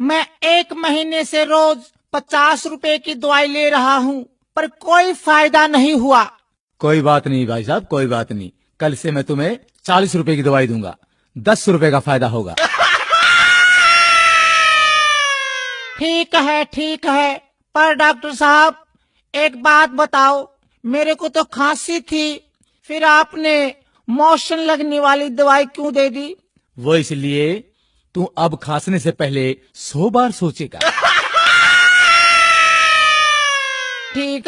मैं 1 महीने से रोज 50 रुपए की दवाई ले रहा हूँ, पर कोई फायदा नहीं हुआ। कोई बात नहीं भाई साहब, कोई बात नहीं। कल से मैं तुम्हें 40 रुपए की दवाई दूंगा, 10 रुपए का फायदा होगा। ठीक है, पर डॉक्टर साहब एक बात बताओ, मेरे को तो खांसी थी, फिर आपने मोशन लगने वाली दवाई क्यों दे दी? वो इसलिए तू अब खांसने से पहले 100 बार सोचेगा। ठीक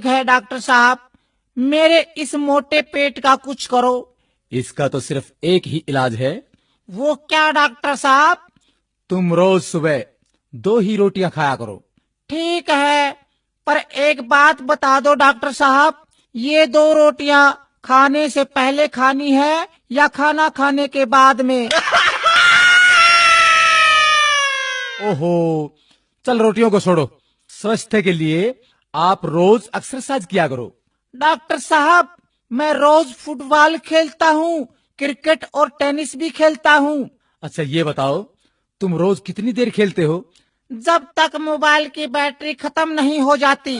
है डॉक्टर साहब, मेरे इस मोटे पेट का कुछ करो। इसका तो सिर्फ एक ही इलाज है। वो क्या डॉक्टर साहब? तुम रोज सुबह 2 ही रोटियां खाया करो। ठीक है, पर एक बात बता दो डॉक्टर साहब, ये 2 रोटियां खाने से पहले खानी है या खाना खाने के बाद में? ओहो, चल रोटियों को छोड़ो। स्वास्थ्य के लिए आप रोज एक्सरसाइज किया करो। डॉक्टर साहब, मैं रोज फुटबॉल खेलता हूँ, क्रिकेट और टेनिस भी खेलता हूँ। अच्छा ये बताओ, तुम रोज कितनी देर खेलते हो? जब तक मोबाइल की बैटरी खत्म नहीं हो जाती।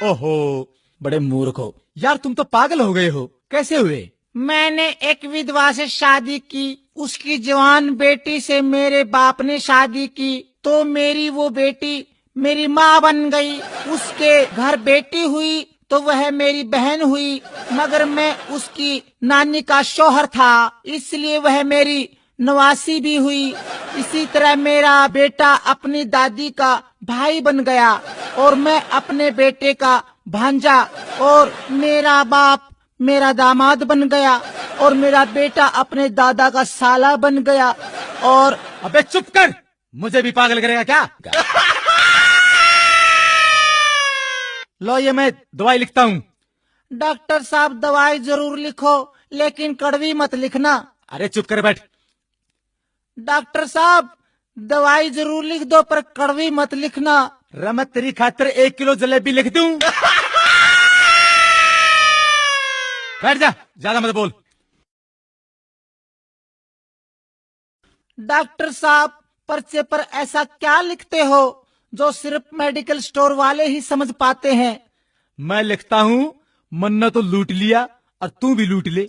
ओहो, बड़े मूर्ख हो यार, तुम तो पागल हो गए हो। कैसे हुए? मैंने एक विधवा से शादी की, उसकी जवान बेटी से मेरे बाप ने शादी की, तो मेरी वो बेटी मेरी माँ बन गई। उसके घर बेटी हुई तो वह मेरी बहन हुई, मगर मैं उसकी नानी का शौहर था, इसलिए वह मेरी नवासी भी हुई। इसी तरह मेरा बेटा अपनी दादी का भाई बन गया, और मैं अपने बेटे का भांजा, और मेरा बाप मेरा दामाद बन गया, और मेरा बेटा अपने दादा का साला बन गया। और अबे चुप कर, मुझे भी पागल करेगा क्या? लो ये मैं दवाई लिखता हूँ। डॉक्टर साहब दवाई जरूर लिखो, लेकिन कड़वी मत लिखना। अरे चुप कर बैठ। डॉक्टर साहब दवाई जरूर लिख दो, पर कड़वी मत लिखना। रमत तेरी खातिर 1 किलो जलेबी लिख दूं? बैठ जा, ज्यादा मत बोल। डॉक्टर साहब पर्चे पर ऐसा क्या लिखते हो जो सिर्फ मेडिकल स्टोर वाले ही समझ पाते हैं? मैं लिखता हूँ, मन्ना तो लूट लिया और तू भी लूट ले।